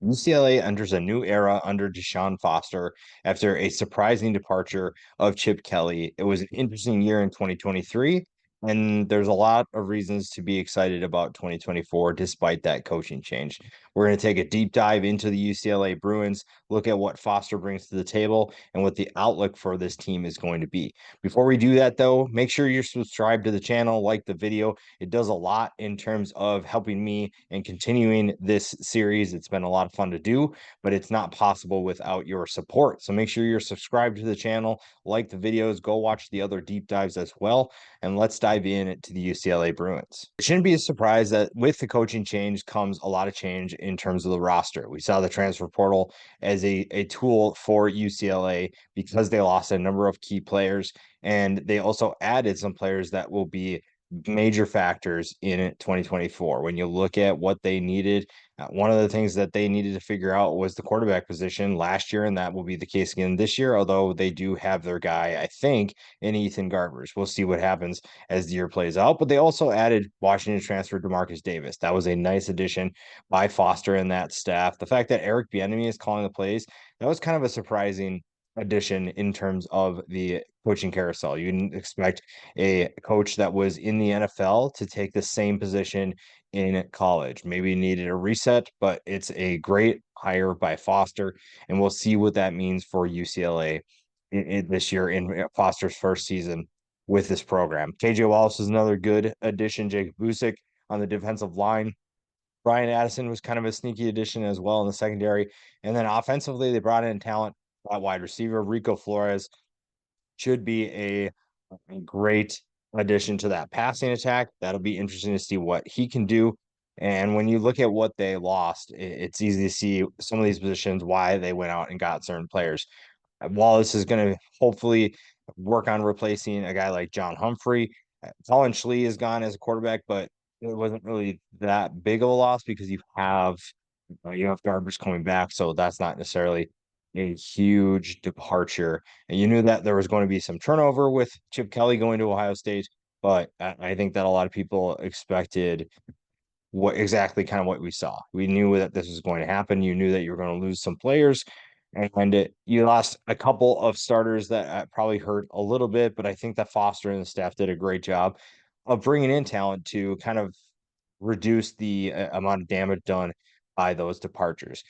UCLA enters a new era under Deshaun Foster after a surprising departure of Chip Kelly. It was an interesting year in 2023, and there's a lot of reasons to be excited about 2024 despite that coaching change. We're going to take a deep dive into the UCLA Bruins, look at what Foster brings to the table, and what the outlook for this team is going to be. Before we do that, though, make sure you're subscribed to the channel, like the video. It does a lot in terms of helping me and continuing this series. It's been a lot of fun to do, but it's not possible without your support. So make sure you're subscribed to the channel, like the videos, go watch the other deep dives as well, and let's dive in to the UCLA Bruins. It shouldn't be a surprise that with the coaching change comes a lot of change in terms of the roster. We saw the transfer portal as a tool for UCLA because they lost a number of key players, and they also added some players that will be major factors in 2024. When you look at what they needed, one of the things that they needed to figure out was the quarterback position last year, and that will be the case again this year, although they do have their guy, I think, in Ethan Garbers. We'll see what happens as the year plays out. But they also added Washington transfer DeMarcus Davis. That was a nice addition by Foster and that staff. The fact that Eric Bieniemy is calling the plays, that was kind of a surprising addition in terms of the coaching carousel. You didn't expect a coach that was in the NFL to take the same position in college. Maybe needed a reset, but it's a great hire by Foster, and we'll see what that means for UCLA this year in Foster's first season with this program. KJ Wallace is another good addition. Jacob Busick on the defensive line. Brian Addison was kind of a sneaky addition as well in the secondary. And then offensively, they brought in talent at wide receiver. Rico Flores should be a great addition to that passing attack. That'll be interesting to see what he can do. And when you look at what they lost, it's easy to see some of these positions why they went out and got certain players. Wallace is going to hopefully work on replacing a guy like John Humphrey. Colin Schlee is gone as a quarterback, but it wasn't really that big of a loss because you have Garbers coming back, so that's not necessarily a huge departure. And you knew that there was going to be some turnover with Chip Kelly going to Ohio State, but I think that a lot of people expected what exactly kind of what we saw. We knew that this was going to happen. You knew that you were going to lose some players, and you lost a couple of starters that probably hurt a little bit. But I think that Foster and the staff did a great job of bringing in talent to kind of reduce the amount of damage done by those departures.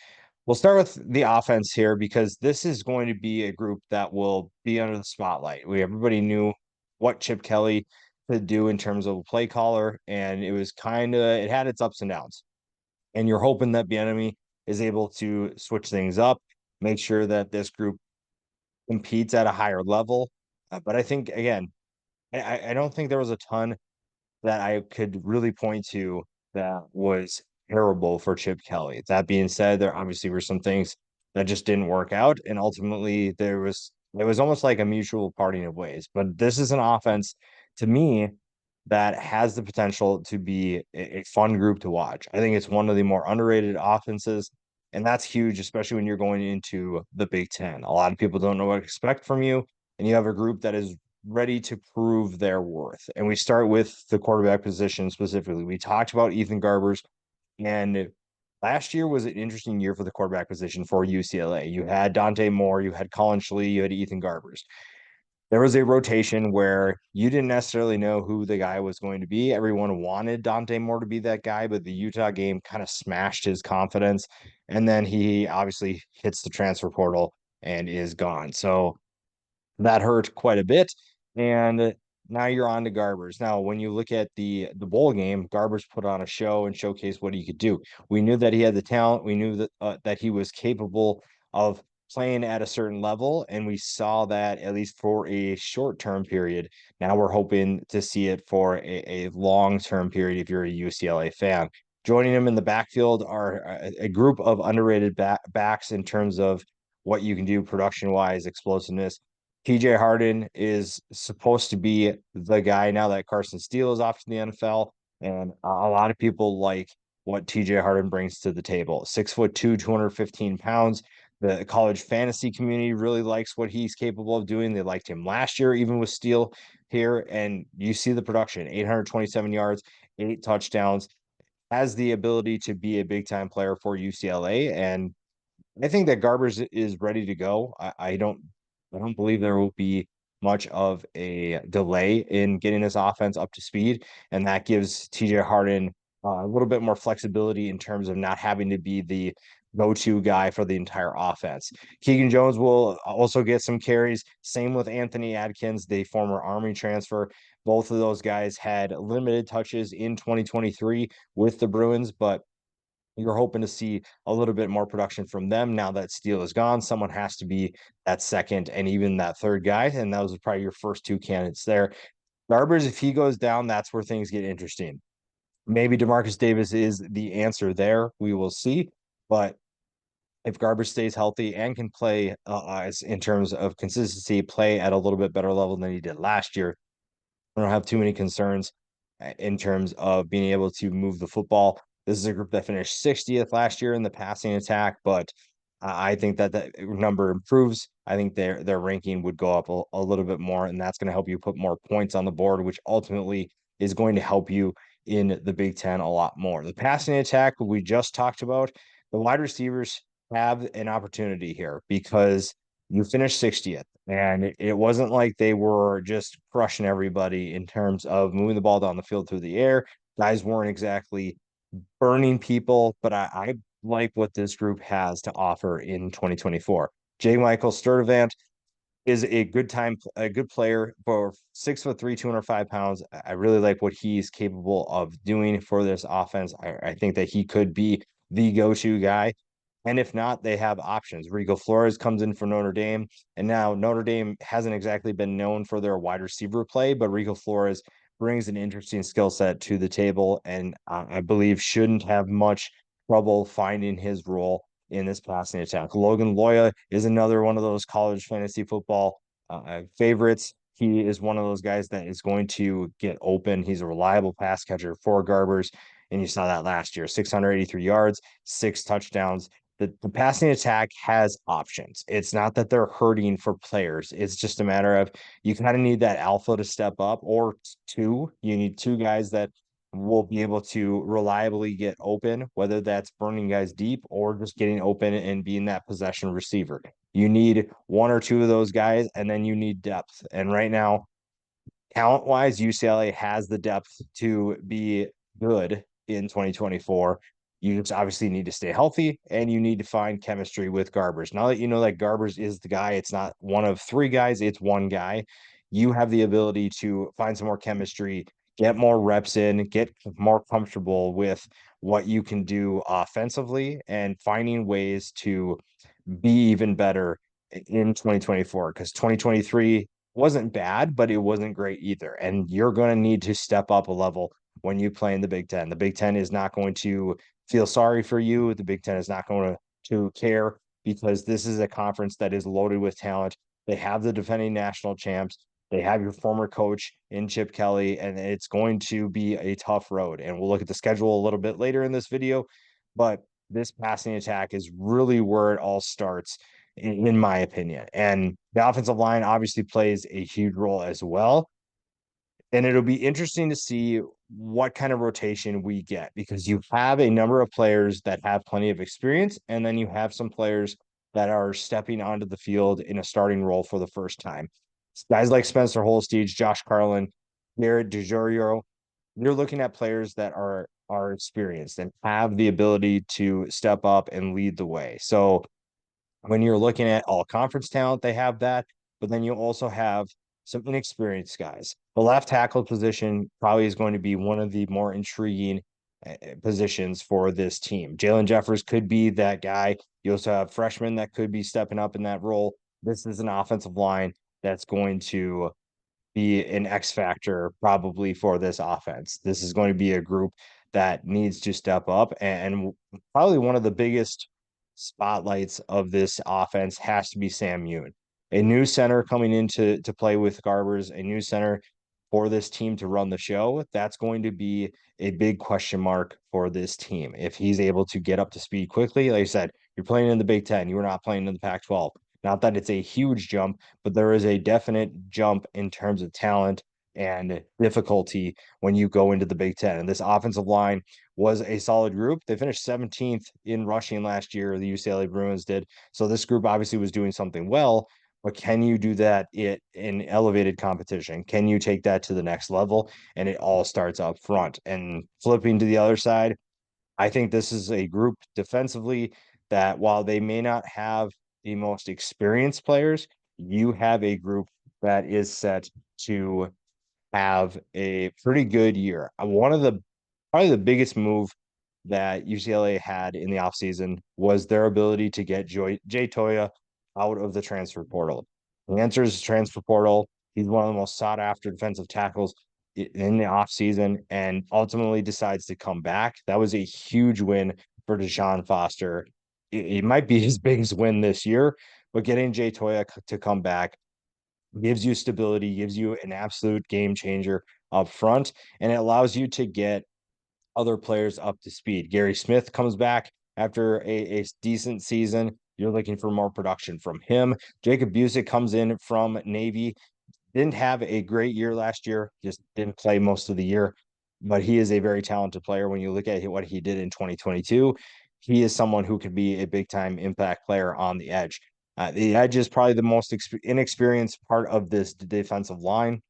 We'll start with the offense here because this is going to be a group that will be under the spotlight. Everybody knew what Chip Kelly could do in terms of a play caller, and it had its ups and downs. And you're hoping that Bieniemy is able to switch things up, make sure that this group competes at a higher level. But I think again, I don't think there was a ton that I could really point to that was terrible for Chip Kelly. That being said, there obviously were some things that just didn't work out, and ultimately it was almost like a mutual parting of ways. But this is an offense to me that has the potential to be a fun group to watch. I think it's one of the more underrated offenses, and that's huge, especially when you're going into the Big Ten. A lot of people don't know what to expect from you, and you have a group that is ready to prove their worth. And we start with the quarterback position specifically. We talked about Ethan Garbers, and last year was an interesting year for the quarterback position for UCLA. You had Dante Moore, you had Colin Schlee, you had Ethan Garbers. There was a rotation where you didn't necessarily know who the guy was going to be. Everyone wanted Dante Moore to be that guy, but the Utah game kind of smashed his confidence. And then he obviously hits the transfer portal and is gone. So that hurt quite a bit. And now you're on to Garbers. Now, when you look at the bowl game, Garbers put on a show and showcased what he could do. We knew that he had the talent. We knew that he was capable of playing at a certain level, and we saw that at least for a short-term period. Now we're hoping to see it for a long-term period if you're a UCLA fan. Joining him in the backfield are a group of underrated backs in terms of what you can do production-wise, explosiveness. TJ Harden is supposed to be the guy now that Carson Steele is off to the NFL. And a lot of people like what TJ Harden brings to the table. 6'2", 215 pounds. The college fantasy community really likes what he's capable of doing. They liked him last year, even with Steele here. And you see the production, 827 yards, 8 touchdowns. has the ability to be a big time player for UCLA. And I think that Garbers is ready to go. I don't believe there will be much of a delay in getting this offense up to speed, and that gives TJ Harden a little bit more flexibility in terms of not having to be the go-to guy for the entire offense. Keegan Jones will also get some carries. Same with Anthony Adkins, the former Army transfer. Both of those guys had limited touches in 2023 with the Bruins, but you're hoping to see a little bit more production from them now that Steele is gone. Someone has to be that second and even that third guy, and that was probably your first two candidates there. Garbers, if he goes down, that's where things get interesting. Maybe Demarcus Davis is the answer there. We will see. But if Garbers stays healthy and can play in terms of consistency, play at a little bit better level than he did last year, I don't have too many concerns in terms of being able to move the football. This is a group that finished 60th last year in the passing attack, but I think that that number improves. I think their ranking would go up a little bit more, and that's going to help you put more points on the board, which ultimately is going to help you in the Big Ten a lot more. The passing attack we just talked about, the wide receivers have an opportunity here because you finished 60th. And it wasn't like they were just crushing everybody in terms of moving the ball down the field through the air. Guys weren't exactly burning people, but I like what this group has to offer in 2024. J. Michael Sturdivant is a good player for 6'3", 205 pounds. I really like what he's capable of doing for this offense. I think that he could be the go-to guy. And if not, they have options. Rico Flores comes in for Notre Dame, and now Notre Dame hasn't exactly been known for their wide receiver play, but Rico Flores brings an interesting skill set to the table, and I believe shouldn't have much trouble finding his role in this passing attack. Logan Loya is another one of those college fantasy football favorites. He is one of those guys that is going to get open. He's a reliable pass catcher for Garbers, and you saw that last year: 683 yards, 6 touchdowns. The passing attack has options. It's not that they're hurting for players. It's just a matter of you kind of need that alpha to step up, or two. You need two guys that will be able to reliably get open, whether that's burning guys deep or just getting open and being that possession receiver. You need one or two of those guys, and then you need depth. And right now, talent wise, UCLA has the depth to be good in 2024. You just obviously need to stay healthy and you need to find chemistry with Garbers. Now that you know that Garbers is the guy, it's not one of three guys, it's one guy. You have the ability to find some more chemistry, get more reps in, get more comfortable with what you can do offensively, and finding ways to be even better in 2024, because 2023 wasn't bad, but it wasn't great either. And you're going to need to step up a level when you play in the Big Ten. The Big Ten is not going to feel sorry for you. The Big Ten is not going to care, because this is a conference that is loaded with talent. They have the defending national champs. They have your former coach in Chip Kelly, and it's going to be a tough road. And we'll look at the schedule a little bit later in this video, but this passing attack is really where it all starts, in my opinion. And the offensive line obviously plays a huge role as well. And it'll be interesting to see what kind of rotation we get, because you have a number of players that have plenty of experience, and then you have some players that are stepping onto the field in a starting role for the first time. Guys like Spencer Holstage, Josh Carlin, Garrett DeJorio, you're looking at players that are experienced and have the ability to step up and lead the way. So when you're looking at all conference talent, they have that, but then you also have some inexperienced guys. The left tackle position probably is going to be one of the more intriguing positions for this team. Jalen Jeffers could be that guy. You also have freshmen that could be stepping up in that role. This is an offensive line that's going to be an X factor probably for this offense. This is going to be a group that needs to step up, and probably one of the biggest spotlights of this offense has to be Sam Yoon, a new center coming into to play with Garbers, a new center for this team to run the show. That's going to be a big question mark for this team. If he's able to get up to speed quickly, like I said, you're playing in the Big Ten, you were not playing in the Pac-12. Not that it's a huge jump, but there is a definite jump in terms of talent and difficulty when you go into the Big Ten. And this offensive line was a solid group. They finished 17th in rushing last year, the UCLA Bruins did. So this group obviously was doing something well, but can you do that in elevated competition? Can you take that to the next level? And it all starts up front. And flipping to the other side, I think this is a group defensively that while they may not have the most experienced players, you have a group that is set to have a pretty good year. One of the probably the biggest move that UCLA had in the offseason was their ability to get Jay Toya out of the transfer portal. He enters the transfer portal. He's one of the most sought after defensive tackles in the offseason and ultimately decides to come back. That was a huge win for Deshaun Foster. It might be his biggest win this year, but getting Jay Toya to come back gives you stability, gives you an absolute game changer up front, and it allows you to get other players up to speed. Gary Smith comes back after a decent season. You're looking for more production from him. Jacob Busick comes in from Navy. Didn't have a great year last year, just didn't play most of the year, but he is a very talented player. When you look at what he did in 2022, he is someone who could be a big time impact player on the edge. The edge is probably the most inexperienced part of this defensive line,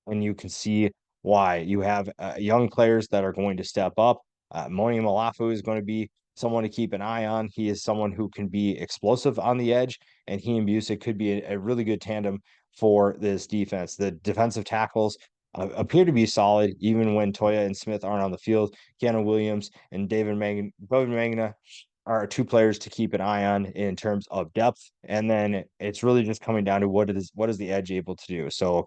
and you can see why. You have young players that are going to step up. Moni Malafu is going to be someone to keep an eye on. He is someone who can be explosive on the edge, and he and Busick could be a really good tandem for this defense. The defensive tackles appear to be solid, even when Toya and Smith aren't on the field. Keanu Williams and David Magna are two players to keep an eye on in terms of depth. And then it's really just coming down to what is the edge able to do. So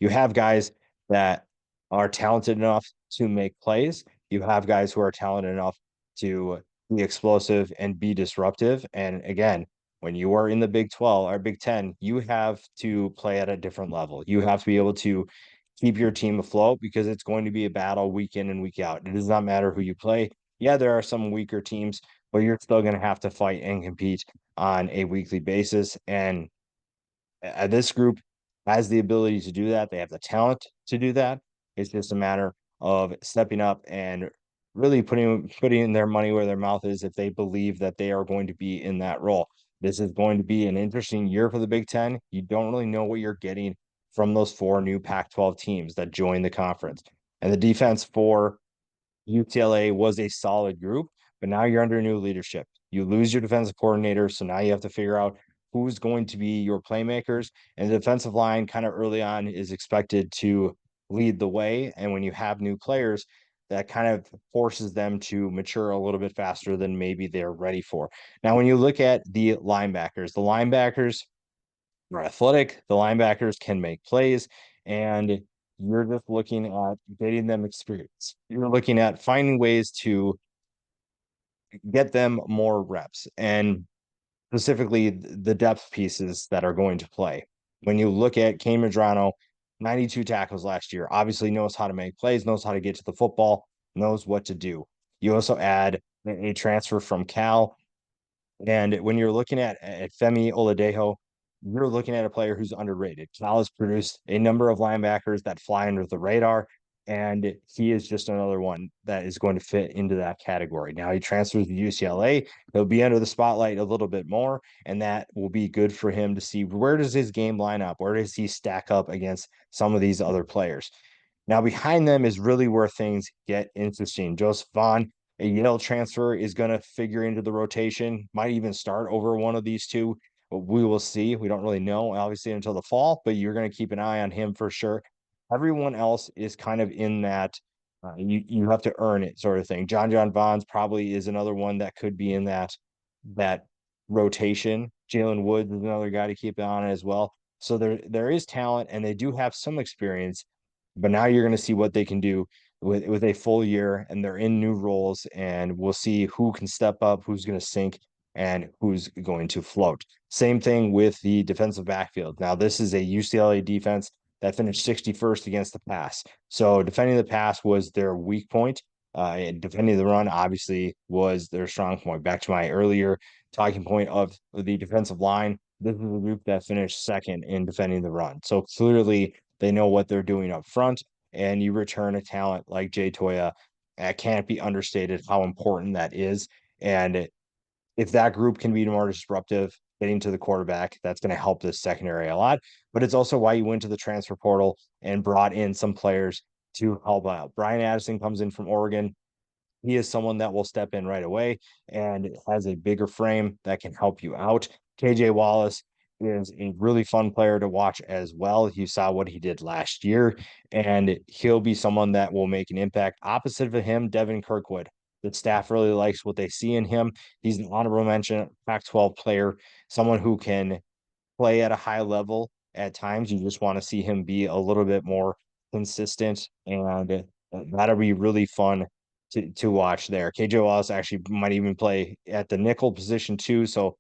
you have guys that are talented enough to make plays. You have guys who are talented enough to be explosive and be disruptive. And again, when you are in the Big 12 or Big 10, you have to play at a different level. You have to be able to keep your team afloat because it's going to be a battle week in and week out. It does not matter who you play. Yeah, there are some weaker teams, but you're still going to have to fight and compete on a weekly basis. And this group has the ability to do that. They have the talent to do that. It's just a matter of stepping up and really putting their money where their mouth is if they believe that they are going to be in that role. This is going to be an interesting year for the Big Ten. You don't really know what you're getting from those four new Pac-12 teams that join the conference. And the defense for UCLA was a solid group, but now you're under new leadership. You lose your defensive coordinator, so now you have to figure out who's going to be your playmakers. And the defensive line, kind of early on, is expected to lead the way. And when you have new players, that kind of forces them to mature a little bit faster than maybe they're ready for. Now, when you look at the linebackers are athletic, the linebackers can make plays, and you're just looking at getting them experience. You're looking at finding ways to get them more reps and specifically the depth pieces that are going to play. When you look at Kane Madrano, 92 tackles last year, obviously knows how to make plays, knows how to get to the football, knows what to do. You also add a transfer from Cal, and when you're looking at Femi Oladejo, you're looking at a player who's underrated. Cal has produced a number of linebackers that fly under the radar, and he is just another one that is going to fit into that category. Now he transfers to UCLA. He'll be under the spotlight a little bit more, and that will be good for him to see where does his game line up? Where does he stack up against some of these other players? Now, behind them is really where things get interesting. Joseph Vaughn, a Yale transfer, is going to figure into the rotation, might even start over one of these two. But we will see. We don't really know, obviously, until the fall, but you're going to keep an eye on him for sure. Everyone else is kind of in that you have to earn it sort of thing. John Vaughns probably is another one that could be in that rotation. Jalen Woods is another guy to keep an eye on as well. So there is talent, and they do have some experience, but now you're going to see what they can do with a full year, and they're in new roles, and we'll see who can step up, who's going to sink, and who's going to float. Same thing with the defensive backfield. Now, this is a UCLA defense that finished 61st against the pass. So defending the pass was their weak point. And defending the run obviously was their strong point. Back to my earlier talking point of the defensive line, this is a group that finished second in defending the run. So clearly They know what they're doing up front, and you return a talent like Jay Toya. It can't be understated how important that is. And if that group can be more disruptive, getting to the quarterback, that's going to help this secondary a lot. But it's also why you went to the transfer portal and brought in some players to help out. Brian Addison comes in from Oregon. He is someone that will step in right away and has a bigger frame that can help you out. KJ Wallace is a really fun player to watch as well. You saw what he did last year, and he'll be someone that will make an impact. Opposite of him, Devin Kirkwood. The staff really likes what they see in him. He's an honorable mention Pac-12 player, someone who can play at a high level at times. You just want to see him be a little bit more consistent, and that'll be really fun to watch there. KJ Wallace actually might even play at the nickel position too, so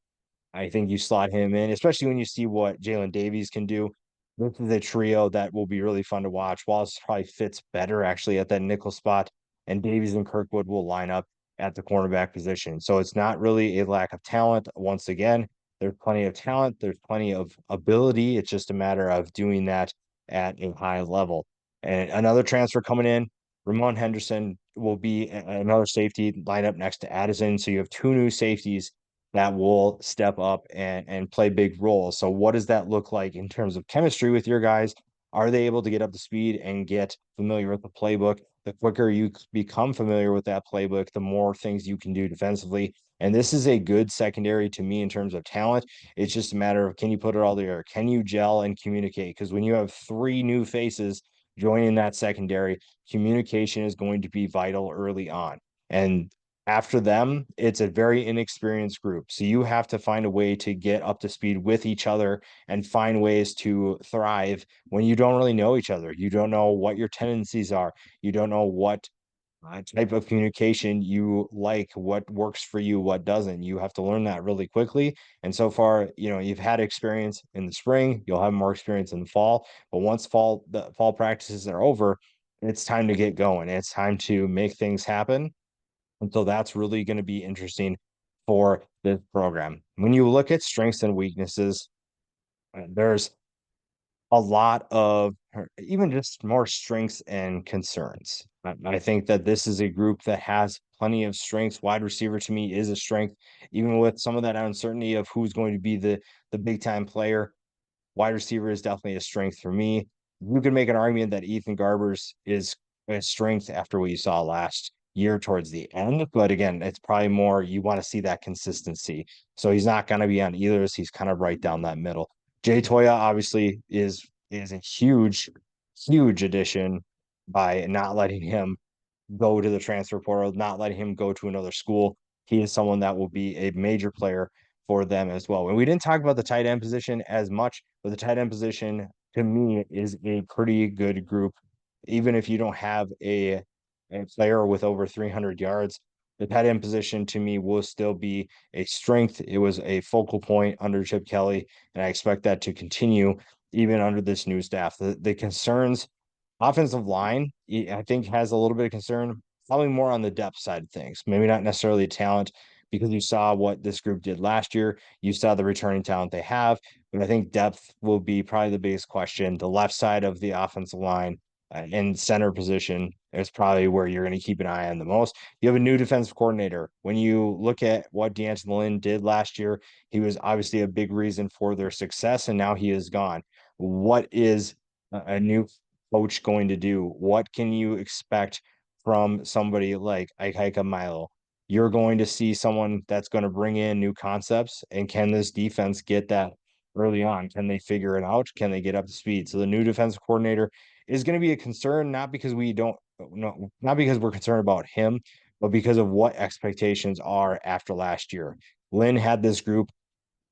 I think you slot him in, especially when you see what Jalen Davies can do. This is a trio that will be really fun to watch. Wallace probably fits better actually at that nickel spot, and Davies and Kirkwood will line up at the cornerback position. So it's not really a lack of talent. Once again, there's plenty of talent, there's plenty of ability. It's just a matter of doing that at a high level. And another transfer coming in, Ramon Henderson will be another safety lineup next to Addison. So you have two new safeties that will step up and play big roles. So what does that look like in terms of chemistry with your guys? Are they able to get up to speed and get familiar with the playbook? The quicker you become familiar with that playbook, the more things you can do defensively. And this is a good secondary to me in terms of talent. It's just a matter of, can you put it all together? Can you gel and communicate? Because when you have three new faces joining that secondary, communication is going to be vital early on. And after them, it's a very inexperienced group. So you have to find a way to get up to speed with each other and find ways to thrive when you don't really know each other. You don't know what your tendencies are. You don't know what type of communication you like, what works for you, what doesn't. You have to learn that really quickly. And so far, you've had experience in the spring, you'll have more experience in the fall. But once the fall practices are over, it's time to get going. It's time to make things happen, and so that's really going to be interesting for this program. When you look at strengths and weaknesses, there's a lot of even just more strengths and concerns. I think that this is a group that has plenty of strengths. Wide receiver to me is a strength, even with some of that uncertainty of who's going to be the big time player. Wide receiver is definitely a strength for me. You could make an argument that Ethan Garbers is a strength after what you saw last year towards the end. But again, it's probably more you want to see that consistency. So he's not going to be on either. He's kind of right down that middle. Jay Toya obviously is a huge addition by not letting him go to the transfer portal, not letting him go to another school. He is someone that will be a major player for them as well. And we didn't talk about the tight end position as much, but the tight end position to me is a pretty good group. Even if you don't have a player with over 300 yards, the tight end position to me will still be a strength. It was a focal point under Chip Kelly, and I expect that to continue even under this new staff. The concerns, offensive line, I think has a little bit of concern, probably more on the depth side of things. Maybe not necessarily talent, because you saw what this group did last year. You saw the returning talent they have, but I think depth will be probably the biggest question. The left side of the offensive line and center position is probably where you're going to keep an eye on the most. You have a new defensive coordinator. When you look at what D'Anthony Lynn did last year, he was obviously a big reason for their success, and now he is gone. What is a new coach going to do? What can you expect from somebody like Ike Milo? You're going to see someone that's going to bring in new concepts. And can this defense get that early on? Can they figure it out? Can they get up to speed? So the new defensive coordinator is going to be a concern, not because we don't, no, not because we're concerned about him, but because of what expectations are after last year. Lynn had this group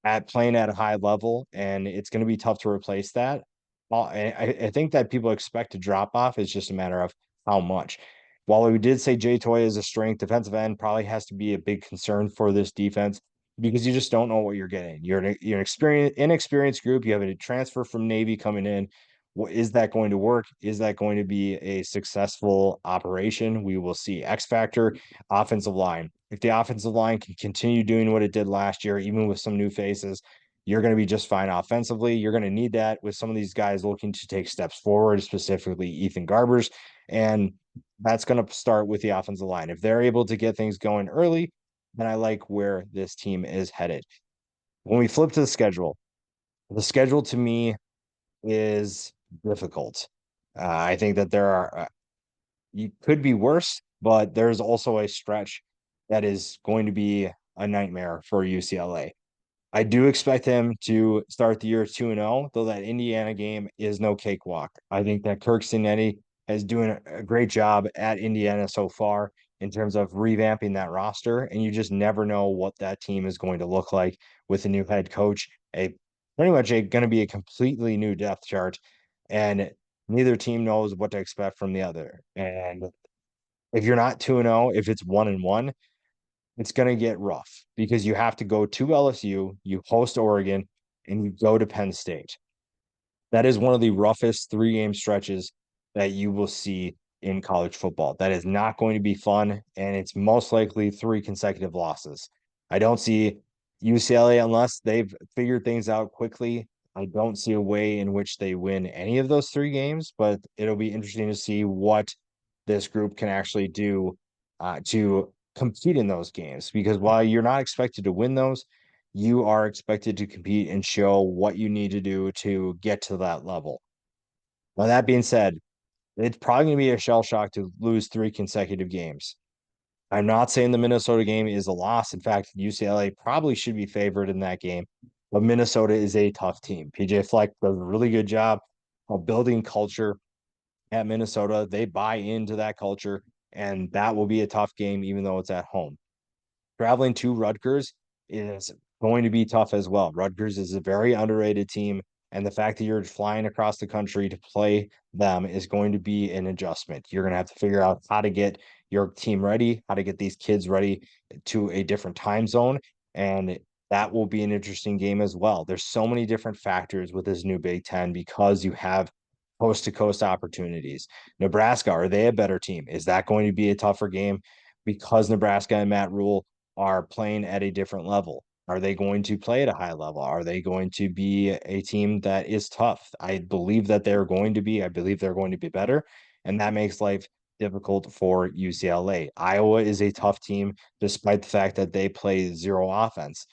at playing at a high level, and it's going to be tough to replace that. I think that people expect to drop off. It's just a matter of how much. While we did say Jay Toy is a strength, defensive end probably has to be a big concern for this defense because you just don't know what you're getting. You're an inexperienced group. You have a transfer from Navy coming in. Is that going to work? Is that going to be a successful operation? We will see. X factor, offensive line. If the offensive line can continue doing what it did last year, even with some new faces, you're going to be just fine offensively. You're going to need that with some of these guys looking to take steps forward, specifically Ethan Garbers. And that's going to start with the offensive line. If they're able to get things going early, then I like where this team is headed. When we flip to the schedule to me is difficult. I think that there are, you could be worse, but there's also a stretch that is going to be a nightmare for UCLA. I do expect him to start the year 2-0, though that Indiana game is no cakewalk. I think that Kirk Cinetti is doing a great job at Indiana so far in terms of revamping that roster, and you just never know what that team is going to look like with a new head coach. A pretty much going to be a completely new depth chart, and neither team knows what to expect from the other. And if you're not 2-0, if it's 1-1, it's going to get rough because you have to go to LSU, you host Oregon, and you go to Penn State. That is one of the roughest 3-game stretches that you will see in college football. That is not going to be fun, and it's most likely 3 consecutive losses. I don't see UCLA unless they've figured things out quickly. I don't see a way in which they win any of those 3 games, but it'll be interesting to see what this group can actually do to compete in those games. Because while you're not expected to win those, you are expected to compete and show what you need to do to get to that level. Now, that being said, it's probably going to be a shell shock to lose 3 consecutive games. I'm not saying the Minnesota game is a loss. In fact, UCLA probably should be favored in that game, but Minnesota is a tough team. PJ Fleck does a really good job of building culture at Minnesota. They buy into that culture, and that will be a tough game, even though it's at home. Traveling to Rutgers is going to be tough as well. Rutgers is a very underrated team, and the fact that you're flying across the country to play them is going to be an adjustment. You're going to have to figure out how to get your team ready, how to get these kids ready to a different time zone, and that will be an interesting game as well. There's so many different factors with this new Big Ten because you have coast to coast opportunities. Nebraska, are they a better team? Is that going to be a tougher game because Nebraska and Matt Rule are playing at a different level? Are they going to play at a high level? Are they going to be a team that is tough? I believe that they're going to be. I believe they're going to be better. And that makes life difficult for UCLA. Iowa is a tough team, despite the fact that they play zero offense.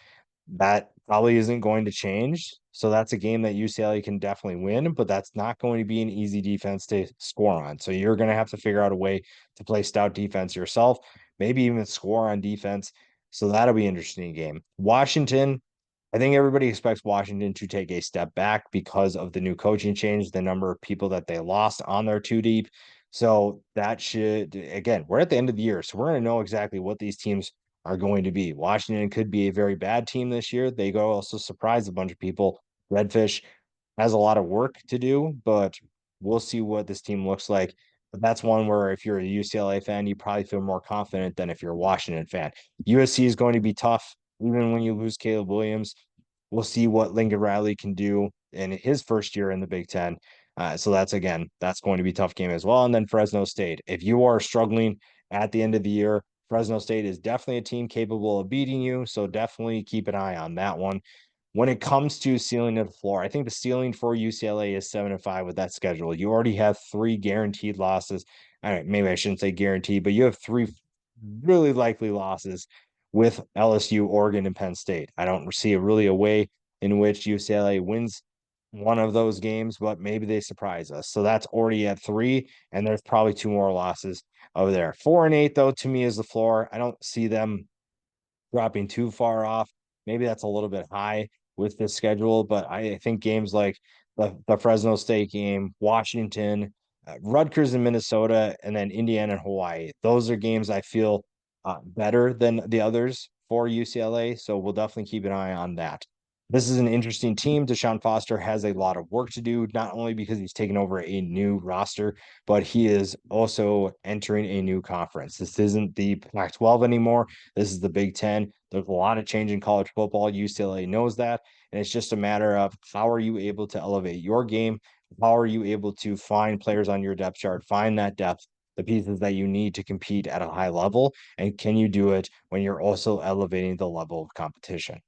That probably isn't going to change. So that's a game that UCLA can definitely win, but that's not going to be an easy defense to score on. So you're going to have to figure out a way to play stout defense yourself, maybe even score on defense. So that'll be an interesting game. Washington, I think everybody expects Washington to take a step back because of the new coaching change, the number of people that they lost on their 2 deep. So that should, again, we're at the end of the year, so we're going to know exactly what these teams are going to be. Washington could be a very bad team this year. They go also surprise a bunch of people. Redfish has a lot of work to do, but we'll see what this team looks like. But that's one where if you're a UCLA fan, you probably feel more confident than if you're a Washington fan. USC is going to be tough, even when you lose Caleb Williams. We'll see what Lincoln Riley can do in his first year in the Big Ten. So that's going to be a tough game as well. And then Fresno State. If you are struggling at the end of the year, Fresno State is definitely a team capable of beating you. So definitely keep an eye on that one. When it comes to ceiling to the floor, I think the ceiling for UCLA is 7-5 with that schedule. You already have 3 guaranteed losses. All right, maybe I shouldn't say guaranteed, but you have 3 really likely losses with LSU, Oregon, and Penn State. I don't see a way in which UCLA wins one of those games, but maybe they surprise us. So that's already at 3, and there's probably 2 more losses over there. 4-8, though, to me is the floor. I don't see them dropping too far off. Maybe that's a little bit high with this schedule, but I think games like the Fresno State game, Washington, Rutgers and Minnesota, and then Indiana and Hawaii, those are games I feel better than the others for UCLA. So we'll definitely keep an eye on that. This is an interesting team. Deshaun Foster has a lot of work to do, not only because he's taken over a new roster, but he is also entering a new conference. This isn't the Pac-12 anymore. This is the Big Ten. There's a lot of change in college football. UCLA knows that. And it's just a matter of how are you able to elevate your game? How are you able to find players on your depth chart, find that depth, the pieces that you need to compete at a high level? And can you do it when you're also elevating the level of competition?